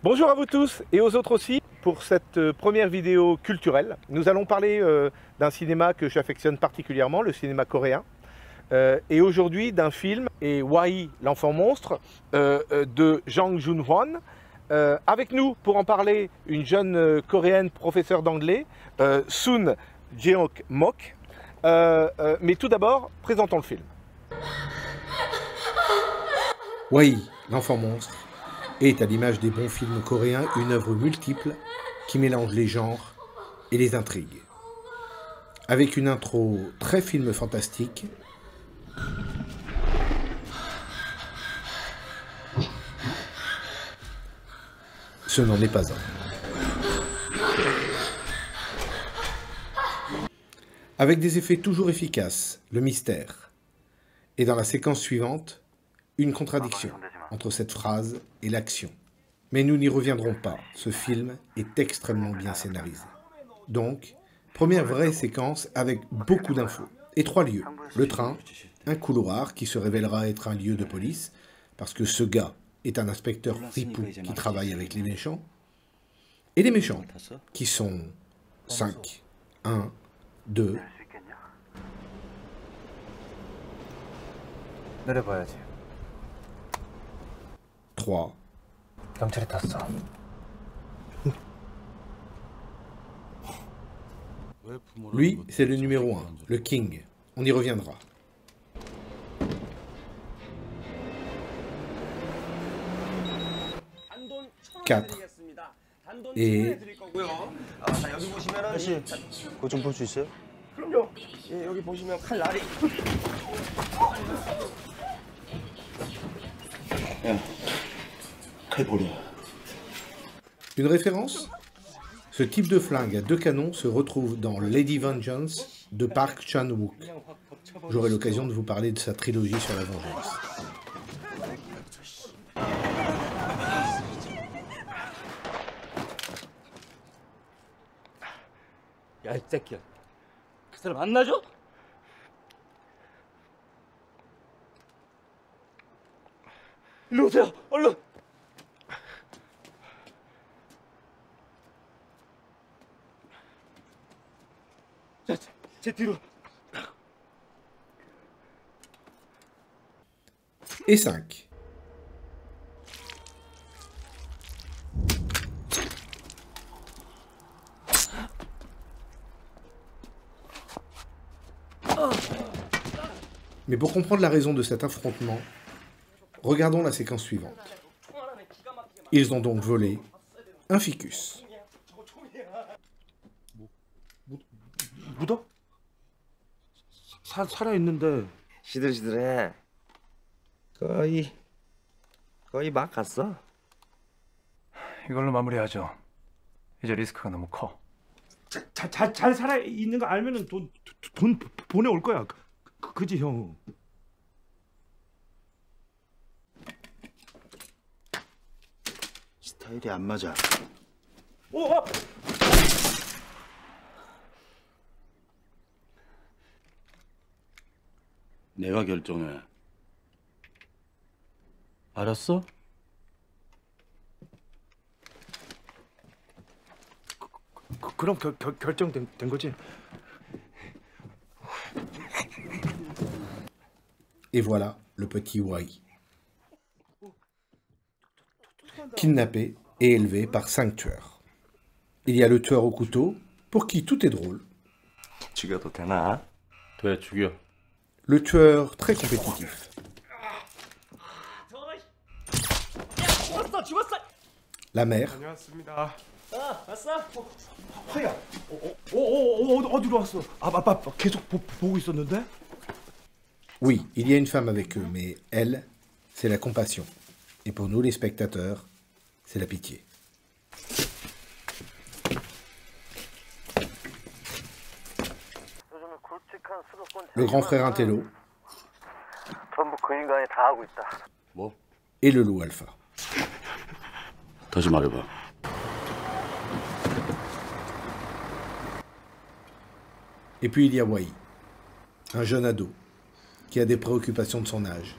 Bonjour à vous tous et aux autres aussi. Pour cette première vidéo culturelle, nous allons parler d'un cinéma que j'affectionne particulièrement, le cinéma coréen. Et aujourd'hui d'un film, et Wai, l'enfant monstre, de Jang Joon-hwan. Avec nous pour en parler, une jeune coréenne professeure d'anglais, Soon Jeok-mok. Mais tout d'abord, présentons le film. Wai, l'enfant monstre, est, à l'image des bons films coréens, une œuvre multiple qui mélange les genres et les intrigues. Avec une intro très film fantastique, ce n'en est pas un. Avec des effets toujours efficaces, le mystère, et dans la séquence suivante, une contradiction entre cette phrase et l'action. Mais nous n'y reviendrons pas, ce film est extrêmement bien scénarisé. Donc, première vraie séquence avec beaucoup d'infos. Et 3 lieux, le train, un couloir qui se révélera être un lieu de police, parce que ce gars est un inspecteur ripou qui travaille avec les méchants, et les méchants, qui sont 5, 1, 2, 내려봐야지. 3. 경찰이 탔어. Lui, c'est le numéro 1, le King. On y reviendra. Quatre. Et 자, 여기 보시면은 아저씨, 그거 좀 볼 수 있어요? 그럼요. 예, 여기 보시면 칼 날이 칼 버려. une référence? Ce type de flingue à 2 canons se retrouve dans Lady Vengeance de Park Chan-wook. J'aurai l'occasion de vous parler de sa trilogie sur la vengeance. 야, 이 새끼야. 그 사람 안 놔줘? 일로 오세요, 얼른! 자, 제 뒤로. Et 5. Mais pour comprendre la raison de cet affrontement, regardons la séquence suivante. Ils ont donc volé un ficus. 묻어? 살아있는데. 시들시들해. 거의 막 갔어. 이걸로 마무리하죠. 이제 리스크가 너무 커. 잘 살아있는 거 알면은 돈 보내올 거야. 그지, 형? 스타일이 안 맞아. 어! 내가 결정해. 알았어? 그럼 결정된 거지? Et voilà le petit Wai. Kidnappé et élevé par 5 tueurs. Il y a le tueur au couteau, pour qui tout est drôle. 죽여도 되나? 돼, 죽여. Le tueur très compétitif. La mère. 화야. 어디로 왔어? 아빠 계속 보고 있었는데? Oui, il y a une femme avec eux, mais elle, c'est la compassion. Et pour nous, les spectateurs, c'est la pitié. Le grand frère Intello 전부 그 인간이 다 하고 있다. 뭐? et le loup alpha. 다시 말해봐. Et puis il y a Wai, un jeune ado, qui a des préoccupations de son âge.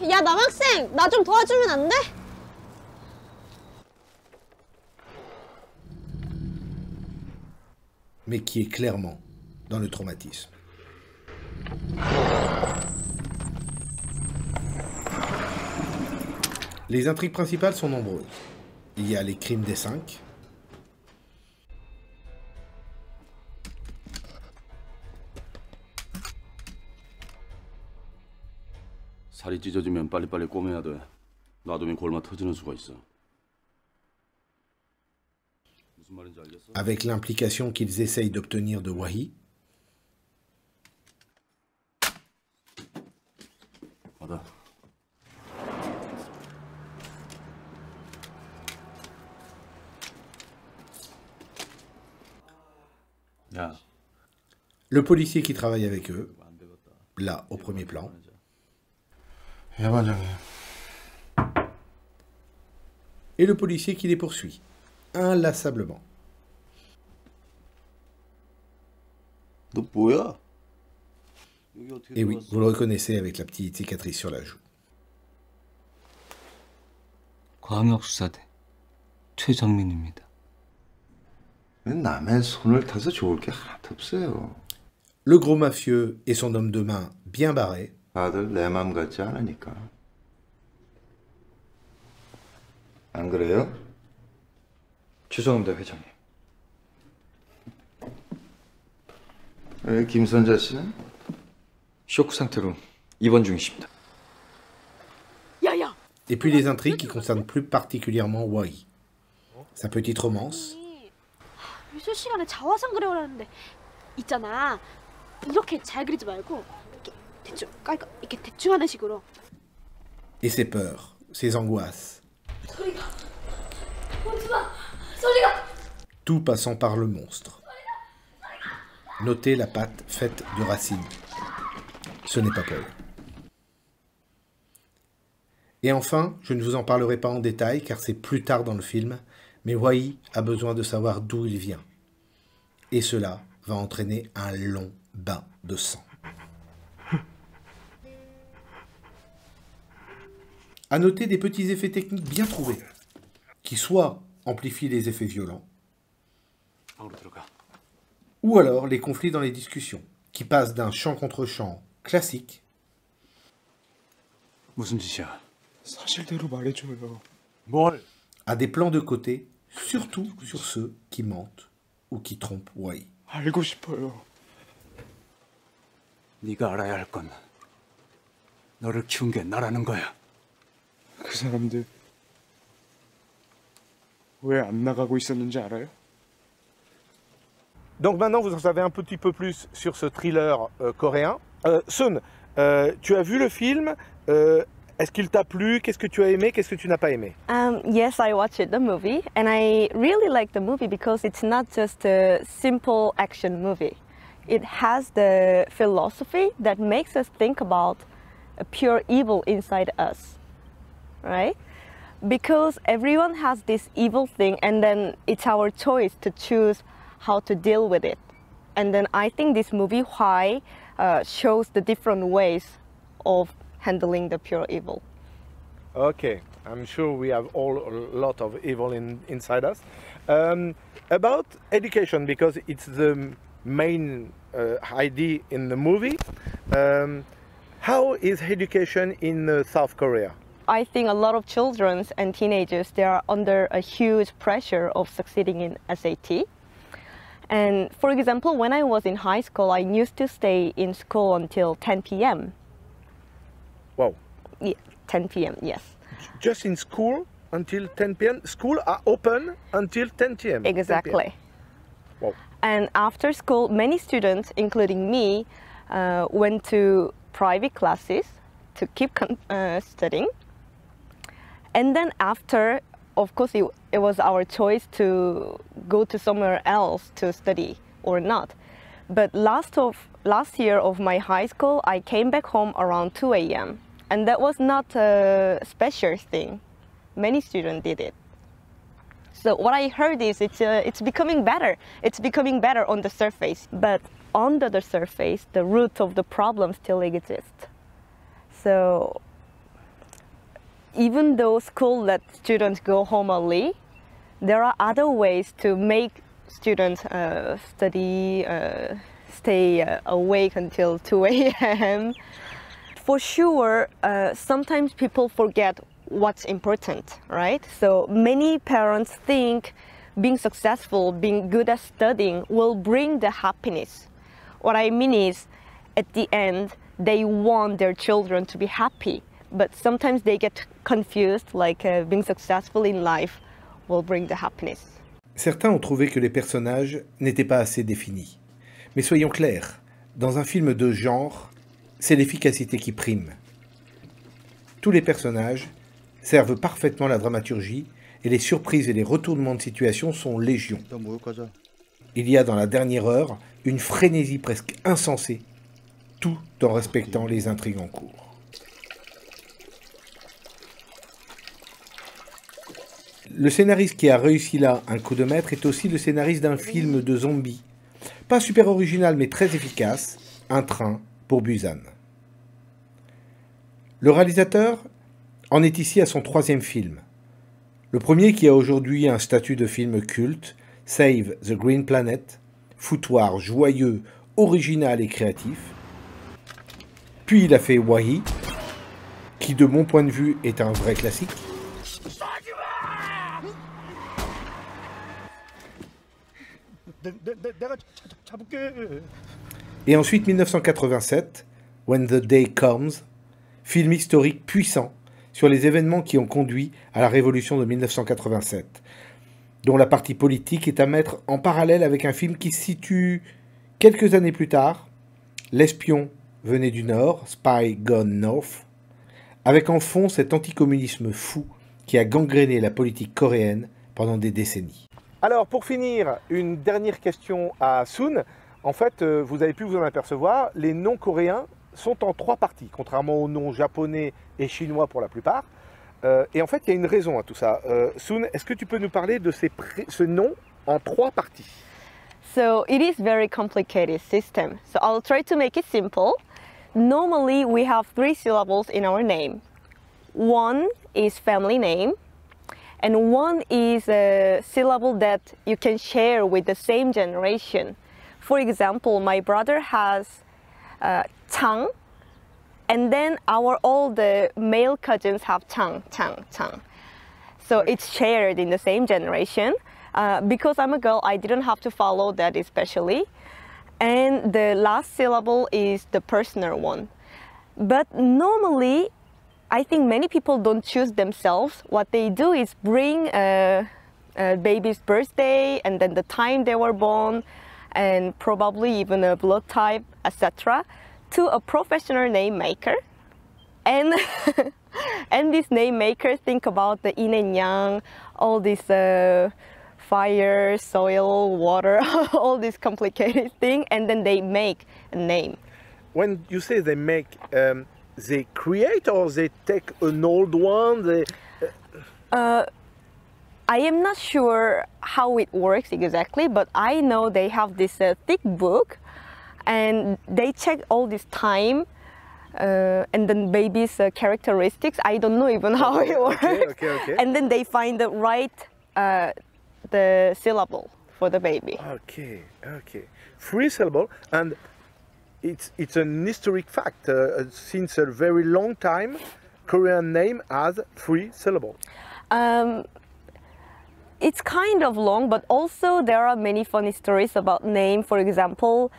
야, 남학생! 나 좀 도와주면 안 돼? Mais qui est clairement dans le traumatisme. Les intrigues principales sont nombreuses. Il y a les crimes des 5, 살이 찢어지면 빨리빨리 꼬매야 돼. 놔두면 골마 터지는 수가 있어. 무슨 말인지 알겠어? avec l'implication qu'ils essayent d'obtenir de Wahi, 받아. 야, le policier qui travaille avec eux, là au premier plan, 예, 반장님. et le policier qui les poursuit, inlassablement. 너 뭐야? Et oui, vous le reconnaissez avec la petite cicatrice sur la joue. 광역수사대 최정민입니다. 남의 손을 타서 좋을 게 하나도 없어요. Le gros mafieux et son homme de main bien barré 아들 내 맘 같지 않으니까. 안 그래요? 죄송합니다, 회장님. 왜 김선자 씨는? 쇼크 상태로 입원 중이십니다. 야야! et puis les intrigues qui concernent plus particulièrement Wahi. Sa petite romance, 미술 시간에 자화상 그려오라는데 있잖아. 이렇게 잘 그리지 말고 이렇게 대충 깔까 이렇게 대충 하는 식으로. et ses peurs, ses angoisses, 소리가 오지마! 소리가! tout passant par le monstre. Notez la patte faite de racines. Ce n'est pas Paul. Et enfin, je ne vous en parlerai pas en détail car c'est plus tard dans le film, mais Wahi a besoin de savoir d'où il vient. Et cela va entraîner un long bain de sang. À noter des petits effets techniques bien trouvés, qui soit amplifient les effets violents, ou alors les conflits dans les discussions, qui passent d'un chant contre chant classique 무슨 짓이야? 사실대로 말해줘요. 뭘? à des plans de côté, surtout sur ceux qui mentent ou qui trompent Wahi. 알고 싶어요. 네가 알아야 할 건 너를 키운 게 나라는 거야. 그 사람들 왜 안 나가고 있었는지 알아요? Donc maintenant, vous en savez un petit peu plus sur ce thriller coréen. Sun, tu as vu le film. Est-ce qu'il t'a plu? Qu'est-ce que tu as aimé? Qu'est-ce que tu n'as pas aimé? Yes, I watched the movie and I really like the movie because it's not just a simple action movie. It has the philosophy that makes us think about a pure evil inside us, right? Because everyone has this evil thing and then it's our choice to choose how to deal with it. And then I think this movie, Why, shows the different ways of handling the pure evil. Okay, I'm sure we have all a lot of evil inside us. About education, because it's the main idea in the movie. How is education in South Korea? I think a lot of children and teenagers, they are under a huge pressure of succeeding in SAT. And for example, when I was in high school, I used to stay in school until 10 p.m. Wow. Yeah, 10 p.m., yes. Just in school until 10 p.m. School are open until 10 p.m. Exactly. Wow. And after school, many students, including me, went to private classes to keep studying. And then after, of course, it was our choice to go to somewhere else to study or not. But last year of my high school, I came back home around 2 a.m. And that was not a special thing. Many students did it. So what I heard is it's becoming better. It's becoming better on the surface. But under the surface, the root of the problem still exists. So even though school let students go home early, there are other ways to make students study, stay awake until 2 a.m. For sure, sometimes people forget what's important, right? So many parents think being successful, being good at studying will bring the happiness. What I mean is, at the end, they want their children to be happy, but sometimes they get confused, like being successful in life will bring the happiness. Certains ont trouvé que les personnages n'étaient pas assez définis. Mais soyons clairs, dans un film de genre, c'est l'efficacité qui prime. Tous les personnages servent parfaitement la dramaturgie et les surprises et les retournements de situation sont légion. Il y a dans la dernière heure une frénésie presque insensée, tout en respectant les intrigues en cours. Le scénariste qui a réussi là un coup de maître est aussi le scénariste d'un film de zombies. Pas super original mais très efficace, Un train pour Busan. Le réalisateur en est ici à son 3e film. Le premier qui a aujourd'hui un statut de film culte, Save the Green Planet, foutoir joyeux, original et créatif. Puis il a fait Wall-E, qui de mon point de vue est un vrai classique. Et ensuite 1987, When the Day Comes, film historique puissant sur les événements qui ont conduit à la révolution de 1987, dont la partie politique est à mettre en parallèle avec un film qui se situe quelques années plus tard, L'espion venait du Nord, Spy Gone North, avec en fond cet anticommunisme fou qui a gangréné la politique coréenne pendant des décennies. Alors pour finir, une dernière question à Soon. En fait, vous avez pu vous en apercevoir, les noms coréens sont en 3 parties, contrairement aux noms japonais et chinois pour la plupart. Et en fait, il y a une raison à tout ça. Soon, est-ce que tu peux nous parler de ce nom en 3 parties? So it is very complicated system. So I'll try to make it simple. Normally, we have 3 syllables in our name. One is family name, and one is a syllable that you can share with the same generation. For example, my brother has Chang, and then all the male cousins have Chang. So it's shared in the same generation. Because I'm a girl, I didn't have to follow that especially. And the last syllable is the personal one. But normally, I think many people don't choose themselves. What they do is bring a baby's birthday and then the time they were born and probably even a blood type, etc. to a professional name maker. And, and these name makers think about the yin and yang, all this fire, soil, water, all these complicated things, and then they make a name. When you say they make, they create or they take an old one? I am not sure how it works exactly, but I know they have this thick book and they check all this time and then baby's characteristics. I don't know even how it works. Okay. And then they find the right the syllable for the baby. Okay. 3 syllables, and it's an historic fact. Since a very long time, Korean name has 3 syllables. It's kind of long, but also there are many funny stories about name. For example,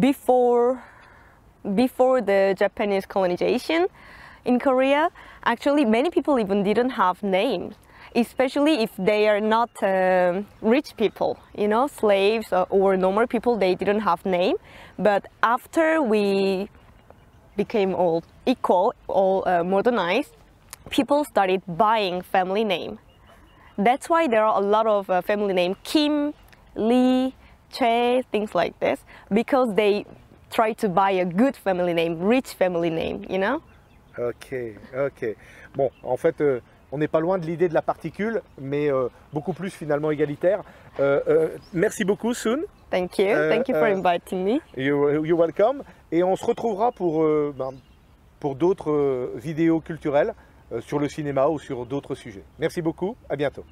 before the Japanese colonization in Korea, actually many people even didn't have names, especially if they are not rich people, you know, slaves or normal people, they didn't have name. But after we became all equal, all modernized, people started buying family name. That's why there are a lot of family name, Kim, Lee, Che, things like this, because they try to buy a good family name, rich family name, you know? Ok. Bon, en fait, on n'est pas loin de l'idée de la particule, mais beaucoup plus finalement égalitaire. Merci beaucoup, Soon. Thank you for inviting me. You're welcome. Et on se retrouvera pour d'autres vidéos culturelles sur le cinéma ou sur d'autres sujets. Merci beaucoup, à bientôt.